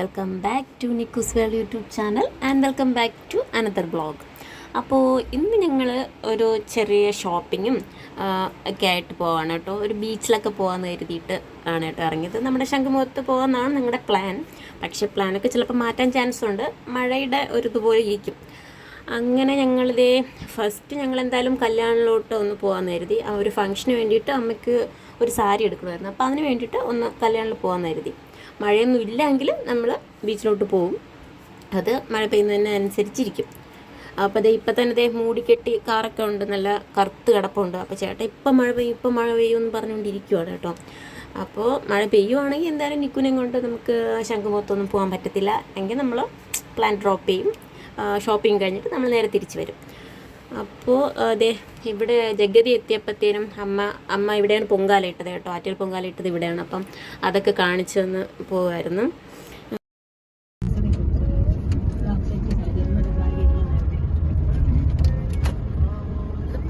Welcome back to Nikku's world YouTube channel and welcome back to another blog. അപ്പോൾ ഇന്ന് ഞങ്ങൾ ഒരു ചെറിയ ഷോപ്പിങ്ങും ഒക്കെ ആയിട്ട് പോവാണ് കേട്ടോ. ഒരു ബീച്ചിലൊക്കെ പോകാമെന്ന് കരുതിയിട്ട് ആണ് കേട്ടോ ഇറങ്ങിയത്. നമ്മുടെ ശംഖുമുഖത്ത് പോകാമെന്നാണ് ഞങ്ങളുടെ പ്ലാൻ. പക്ഷേ പ്ലാനൊക്കെ ചിലപ്പോൾ മാറ്റാൻ ചാൻസ് ഉണ്ട്, മഴയുടെ ഒരു ഇതുപോലെ ഇരിക്കും. അങ്ങനെ ഞങ്ങളിതേ ഫസ്റ്റ് ഞങ്ങളെന്തായാലും കല്യാണിലോട്ട് ഒന്ന് പോകാമെന്ന് കരുതി. ആ ഒരു ഫംഗ്ഷന് വേണ്ടിയിട്ട് അമ്മയ്ക്ക് ഒരു സാരി എടുക്കണമായിരുന്നു. അപ്പോൾ അതിന് വേണ്ടിയിട്ട് ഒന്ന് കല്യാണിൽ പോകാമെന്ന് കരുതി. മഴയൊന്നും ഇല്ലെങ്കിൽ നമ്മൾ ബീച്ചിലോട്ട് പോകും. അത് മഴ പെയ്യുന്നതിന് അനുസരിച്ചിരിക്കും. അപ്പോൾ അത് ഇപ്പം തന്നെ മൂടിക്കെട്ടി കാറൊക്കെ ഉണ്ട്, നല്ല കറുത്ത് കിടപ്പുണ്ട്. അപ്പോൾ ചേട്ടാ ഇപ്പം മഴ പെയ്യും എന്ന് പറഞ്ഞുകൊണ്ടിരിക്കുവാണ് കേട്ടോ. അപ്പോൾ മഴ പെയ്യുവാണെങ്കിൽ എന്തായാലും നിക്കുനെ കൊണ്ട് നമുക്ക് ശംഖുമുഖത്തൊന്നും പോകാൻ പറ്റത്തില്ല. എങ്കിൽ നമ്മൾ പ്ലാൻ ഡ്രോപ്പ് ചെയ്യും. ഷോപ്പിംഗ് കഴിഞ്ഞിട്ട് നമ്മൾ നേരെ തിരിച്ച് വരും. അപ്പോൾ അതെ ഇവിടെ ജഗതി എത്തിയപ്പോഴത്തേനും അമ്മ ഇവിടെയാണ് പൊങ്കാല ഇട്ടത് കേട്ടോ. ആറ്റിൽ പൊങ്കാല ഇട്ടത് ഇവിടെയാണ്. അപ്പം അതൊക്കെ കാണിച്ചു തന്ന് പോകുമായിരുന്നു.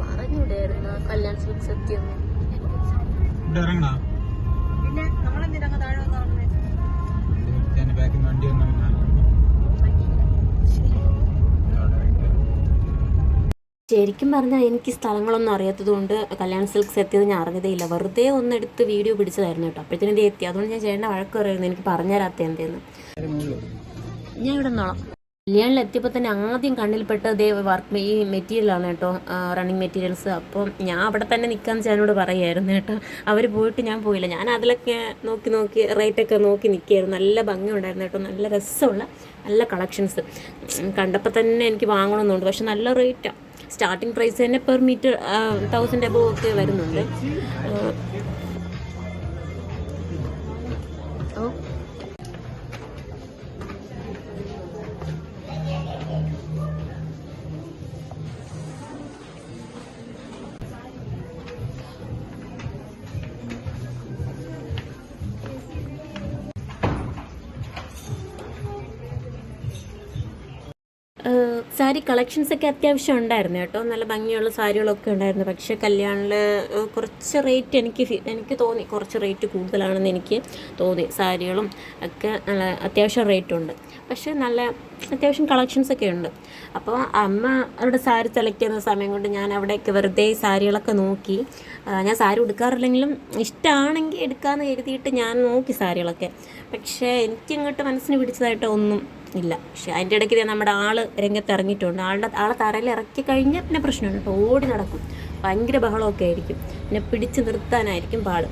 പറഞ്ഞൂടായിരുന്നു കല്യാൺ സിൽക്സ് എത്തിയെന്ന്. പിന്നെ നമ്മളെന്തിനാ താഴെ ശരിക്കും പറഞ്ഞാൽ എനിക്ക് സ്ഥലങ്ങളൊന്നും അറിയാത്തത് കൊണ്ട് കല്യാൺ സിൽക്സ് എത്തിയത് ഞാൻ അറിഞ്ഞതേ ഇല്ല. വെറുതെ ഒന്നെടുത്ത് വീഡിയോ പിടിച്ചതായിരുന്നു കേട്ടോ. അപ്പോഴത്തേനും ഇത് എത്തി. അതുകൊണ്ട് ഞാൻ ചേട്ടൻ്റെ വഴക്ക് പറയുന്നത് എനിക്ക് പറഞ്ഞു തരാത്ത എന്തേന്ന്. ഞാൻ ഇവിടെ നിന്നോളാം. കല്യാണിൽ എത്തിയപ്പോൾ തന്നെ ആദ്യം കണ്ണിൽപ്പെട്ട വർക്ക് ഈ മെറ്റീരിയലാണ് കേട്ടോ, റണ്ണിങ് മെറ്റീരിയൽസ്. അപ്പം ഞാൻ അവിടെ തന്നെ നിൽക്കാമെന്ന് ചേട്ടനോട് പറയുമായിരുന്നു കേട്ടോ. അവർ പോയിട്ട് ഞാൻ പോയില്ല. ഞാൻ അതിലൊക്കെ നോക്കി റേറ്റൊക്കെ നോക്കി നിൽക്കുകയായിരുന്നു. നല്ല ഭംഗി ഉണ്ടായിരുന്നു കേട്ടോ. നല്ല രസമുള്ള നല്ല കളക്ഷൻസ് കണ്ടപ്പോൾ തന്നെ എനിക്ക് വാങ്ങണമെന്നുണ്ട്. പക്ഷെ നല്ല റേറ്റാണ്. സ്റ്റാർട്ടിംഗ് പ്രൈസ് തന്നെ പെർ മീറ്റർ 1000 എബോവ് ഒക്കെ വരുന്നുണ്ട്. സാരി കളക്ഷൻസൊക്കെ അത്യാവശ്യം ഉണ്ടായിരുന്നു കേട്ടോ. നല്ല ഭംഗിയുള്ള സാരികളൊക്കെ ഉണ്ടായിരുന്നു. പക്ഷേ കല്യാണിൽ കുറച്ച് റേറ്റ് എനിക്ക് തോന്നി കുറച്ച് റേറ്റ് കൂടുതലാണെന്ന് എനിക്ക് തോന്നി. സാരികളും ഒക്കെ നല്ല അത്യാവശ്യം റേറ്റ് ഉണ്ട്. പക്ഷേ നല്ല അത്യാവശ്യം കളക്ഷൻസൊക്കെ ഉണ്ട്. അപ്പോൾ അമ്മ അവിടെ സാരി സെലക്ട് ചെയ്യുന്ന സമയം കൊണ്ട് ഞാൻ അവിടെയൊക്കെ വെറുതെ സാരികളൊക്കെ നോക്കി. ഞാൻ സാരി എടുക്കാറില്ലെങ്കിലും ഇഷ്ടമാണെങ്കിൽ എടുക്കാമെന്ന് കരുതിയിട്ട് ഞാൻ നോക്കി സാരികളൊക്കെ. പക്ഷേ എനിക്കിങ്ങോട്ട് മനസ്സിന് പിടിച്ചതായിട്ട് ഒന്നും ഇല്ല. പക്ഷെ അതിൻ്റെ ഇടയ്ക്ക് നമ്മുടെ രംഗത്ത് ഇറങ്ങിയിട്ടുണ്ട്. ആളെ തറയിൽ ഇറക്കി കഴിഞ്ഞാൽ പിന്നെ പ്രശ്നമാണ് കേട്ടോ. ഓടി നടക്കും, ഭയങ്കര ബഹളമൊക്കെ ആയിരിക്കും. പിന്നെ പിടിച്ച് നിർത്താനായിരിക്കും പാട്.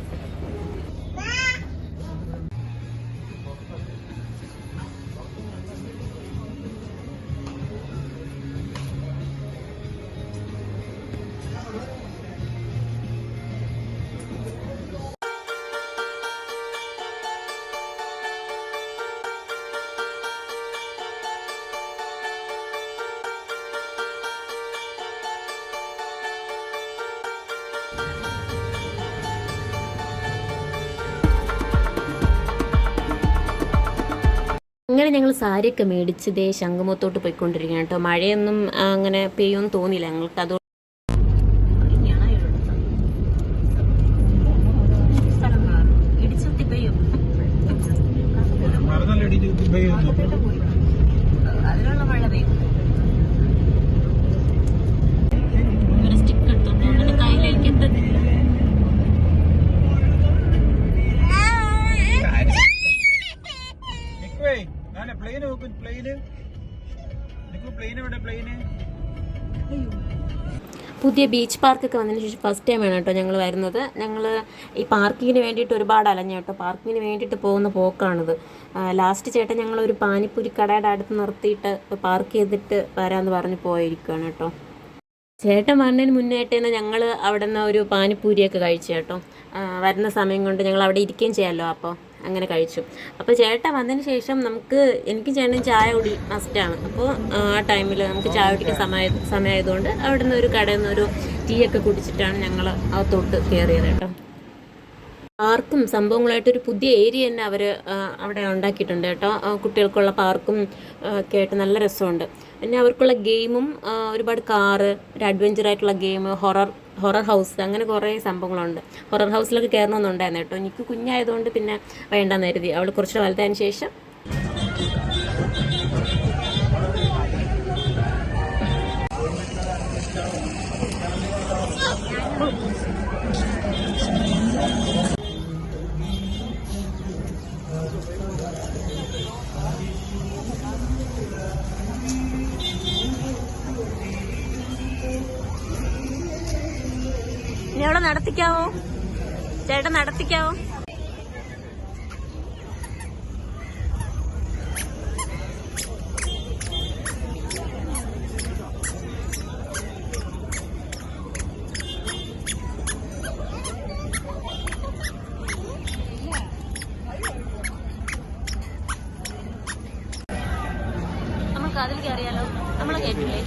അങ്ങനെ ഞങ്ങൾ സാരിയൊക്കെ മേടിച്ച് ശംഖുമുഖത്തോട്ട് പോയിക്കൊണ്ടിരിക്കുകയാണ് കേട്ടോ. മഴയൊന്നും അങ്ങനെ പെയ്യുമെന്ന് തോന്നിയില്ല ഞങ്ങൾക്ക്. അത് അതിനുള്ള മഴ പെയ്യും. സ്റ്റിക്ക് എടുത്തോണ്ട് കയ്യിലേക്ക് എത്തത്തില്ല. പുതിയ ബീച്ച് പാർക്കൊക്കെ വന്നതിന് ശേഷം ഫസ്റ്റ് ടൈമാണ് കേട്ടോ ഞങ്ങൾ വരുന്നത്. ഞങ്ങൾ ഈ പാർക്കിങ്ങിന് വേണ്ടിയിട്ട് ഒരുപാട് അലഞ്ഞു കേട്ടോ. പാർക്കിങ്ങിന് വേണ്ടിയിട്ട് പോകുന്ന പോക്കാണിത്. ലാസ്റ്റ് ചേട്ടൻ ഞങ്ങളൊരു പാനിപ്പൂരി കടയുടെ അടുത്ത് നിർത്തിയിട്ട് പാർക്ക് ചെയ്തിട്ട് വരാമെന്ന് പറഞ്ഞ് പോയിരിക്കുകയാണ് കേട്ടോ. ചേട്ടൻ വരുന്നതിന് മുന്നായിട്ട് തന്നെ ഞങ്ങൾ അവിടെ നിന്ന് ഒരു പാനിപ്പൂരിയൊക്കെ കഴിച്ചു കേട്ടോ. വരുന്ന സമയം കൊണ്ട് ഞങ്ങൾ അവിടെ ഇരിക്കുകയും ചെയ്യാമല്ലോ. അപ്പോൾ അങ്ങനെ കഴിച്ചു. അപ്പോൾ ചേട്ടൻ വന്നതിന് ശേഷം എനിക്ക് ചേട്ടൻ ചായ കുടി മസ്റ്റാണ്. അപ്പോൾ ആ ടൈമിൽ നമുക്ക് ചായ കുടിക്കാൻ സമയമായതുകൊണ്ട് അവിടെ നിന്ന് ഒരു കടയിൽ നിന്ന് ഒരു ടീ ഒക്കെ കുടിച്ചിട്ടാണ് ഞങ്ങൾ അകത്തോട്ട് കയറിയത് കേട്ടോ. പാർക്കും സംഭവങ്ങളായിട്ടൊരു പുതിയ ഏരിയ തന്നെ അവർ അവിടെ ഉണ്ടാക്കിയിട്ടുണ്ട് കേട്ടോ. കുട്ടികൾക്കുള്ള പാർക്കും ഒക്കെ ആയിട്ട് നല്ല രസമുണ്ട്. പിന്നെ അവർക്കുള്ള ഗെയിമും ഒരുപാട് കാറ്, ഒരു അഡ്വഞ്ചറായിട്ടുള്ള ഗെയിം, ഹൊറർ ഹൗസ്, അങ്ങനെ കുറേ സംഭവങ്ങളുണ്ട്. ഹൊറർ ഹൗസിലൊക്കെ കയറണമെന്നുണ്ടായിരുന്നു കേട്ടോ. എനിക്ക് കുഞ്ഞായതുകൊണ്ട് പിന്നെ വേണ്ടെന്ന് കരുതി. അവൾ കുറച്ചുകൂടെ വലുതായതിന് ശേഷം ഇനി അവിടെ നടത്തിക്കാവോ? ചേട്ടൻ നടത്തിക്കാവോ? നമുക്ക് അതിൽ കയറിയാലോ? നമ്മളെ കേട്ടില്ലേ?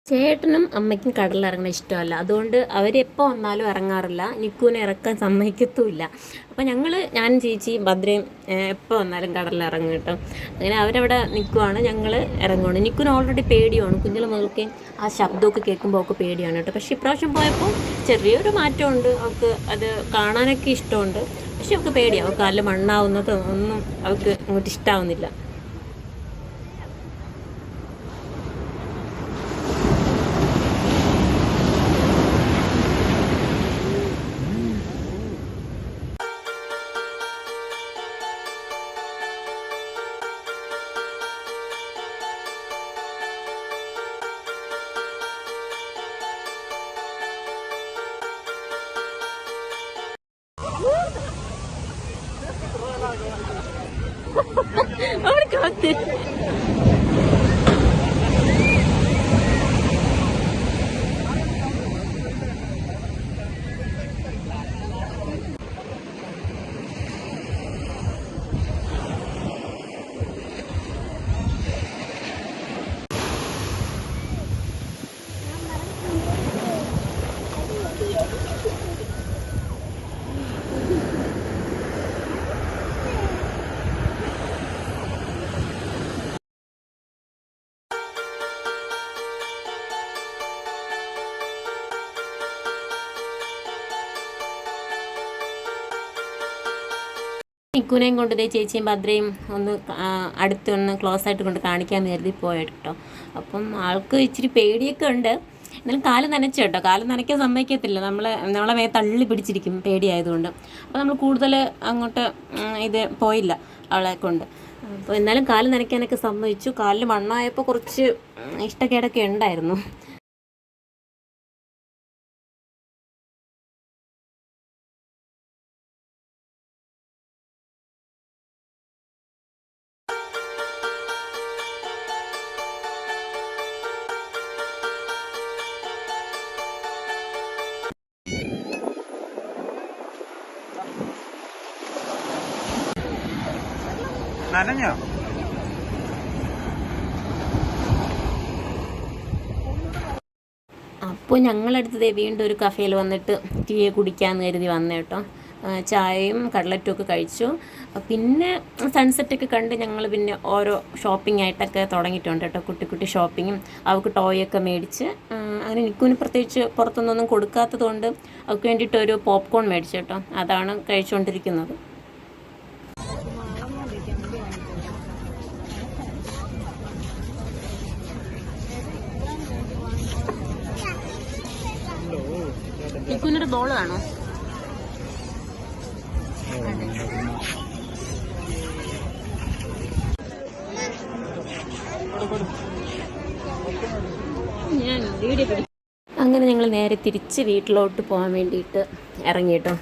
ചേട്ടനും അമ്മയ്ക്കും കടലിറങ്ങണ ഇഷ്ടമല്ല, അതുകൊണ്ട് അവരെപ്പോൾ വന്നാലും ഇറങ്ങാറില്ല. നിക്കുവിനെ ഇറക്കാൻ സമ്മതിക്കത്തുമില്ല. അപ്പോൾ ഞാനും ചേച്ചിയും ഭദ്രയും എപ്പോൾ വന്നാലും കടലിറങ്ങും കേട്ടോ. അങ്ങനെ അവരവിടെ നിൽക്കുവാണ്, ഞങ്ങൾ ഇറങ്ങുവാണ്. നിക്കുവിന് ഓൾറെഡി പേടിയാണ്, കുഞ്ഞിലെ മുതൽക്കേ ആ ശബ്ദമൊക്കെ കേൾക്കുമ്പോൾ അവൾക്ക് പേടിയാണ് കേട്ടോ. പക്ഷേ ഇപ്രാവശ്യം പോയപ്പോൾ ചെറിയൊരു മാറ്റമുണ്ട്. അവൾക്ക് അത് കാണാനൊക്കെ ഇഷ്ടമുണ്ട്, പക്ഷെ അവൾക്ക് പേടിയാണ്. അവൾക്ക് കാലിൽ മണ്ണാവുന്നത് ഒന്നും അവൾക്ക് അങ്ങോട്ട് ഇഷ്ടമാവുന്നില്ല. നിക്കുനെയും കൊണ്ട് ഇതേ ചേച്ചിയും ഭദ്രയും ഒന്ന് അടുത്തൊന്ന് ക്ലോസ് ആയിട്ട് കൊണ്ട് കാണിക്കാമെന്ന് കരുതി പോയിട്ടോ. അപ്പം ആൾക്ക് ഇച്ചിരി പേടിയൊക്കെ ഉണ്ട്. എന്നാലും കാല് നനച്ചു കേട്ടോ. കാല് നനയ്ക്കാൻ സമ്മതിക്കത്തില്ല, നമ്മളെ മേ തള്ളി പിടിച്ചിരിക്കും പേടിയായതുകൊണ്ട്. അപ്പോൾ നമ്മൾ കൂടുതൽ അങ്ങോട്ട് പോയില്ല അവളെ കൊണ്ട്. അപ്പോൾ എന്നാലും കാല് നനയ്ക്കാനൊക്കെ സമ്മതിച്ചു. കാലിൽ മണ്ണായപ്പോൾ കുറച്ച് ഇഷ്ടക്കേടൊക്കെ ഉണ്ടായിരുന്നു. നനഞ്ഞോ? അപ്പോൾ ഞങ്ങളടുത്തത് വീണ്ടും ഒരു കഫേയിൽ വന്നിട്ട് ടീ കുടിക്കാമെന്ന് കരുതി വന്നേ കേട്ടോ. ചായയും കട്ലറ്റും ഒക്കെ കഴിച്ചു. പിന്നെ സൺസെറ്റൊക്കെ കണ്ട് ഞങ്ങൾ പിന്നെ ഓരോ ഷോപ്പിംഗ് ആയിട്ടൊക്കെ തുടങ്ങിയിട്ടുണ്ട് കേട്ടോ. കുട്ടി കുട്ടി ഷോപ്പിങ്ങും അവൾക്ക് ടോയൊക്കെ മേടിച്ച്. അങ്ങനെ നിക്കുവിന് പ്രത്യേകിച്ച് പുറത്തുനിന്നൊന്നും കൊടുക്കാത്തത് കൊണ്ട് അവൾക്ക് വേണ്ടിയിട്ട് ഒരു പോപ്കോൺ മേടിച്ചു കേട്ടോ. അതാണ് കഴിച്ചുകൊണ്ടിരിക്കുന്നത്. നിക്കുവിനൊരു ബോൾ വേണോ? നേരെ തിരിച്ച് വീട്ടിലോട്ട് പോകാൻ വേണ്ടിയിട്ട് ഇറങ്ങി കേട്ടോ.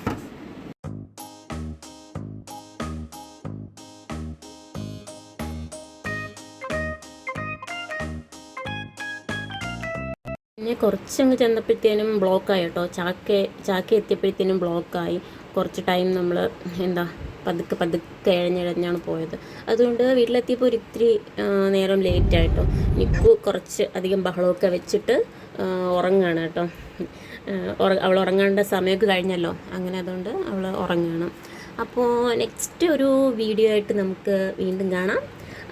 പിന്നെ കുറച്ചങ്ങ് ചെന്നപ്പോഴത്തേനും ബ്ലോക്കായി കേട്ടോ. ചാക്ക എത്തിയപ്പോഴത്തേനും ബ്ലോക്കായി. കുറച്ച് ടൈം നമ്മൾ പതുക്കെ ഇഴഞ്ഞിഴഞ്ഞാണ് പോയത്. അതുകൊണ്ട് വീട്ടിലെത്തിയപ്പോൾ ഒരിത്തിരി നേരം ലേറ്റായിട്ടോ. നിക്കു കുറച്ച് അധികം ബഹളമൊക്കെ വെച്ചിട്ട് ഉറങ്ങുകയാണ് കേട്ടോ. അവൾ ഉറങ്ങേണ്ട സമയമൊക്കെ കഴിഞ്ഞല്ലോ, അങ്ങനെ അതുകൊണ്ട് അവൾ ഉറങ്ങുകയാണ്. അപ്പോൾ നെക്സ്റ്റ് ഒരു വീഡിയോ ആയിട്ട് നമുക്ക് വീണ്ടും കാണാം.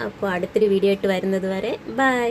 അപ്പോൾ അടുത്തൊരു വീഡിയോ ആയിട്ട് വരുന്നത് വരെ ബൈ.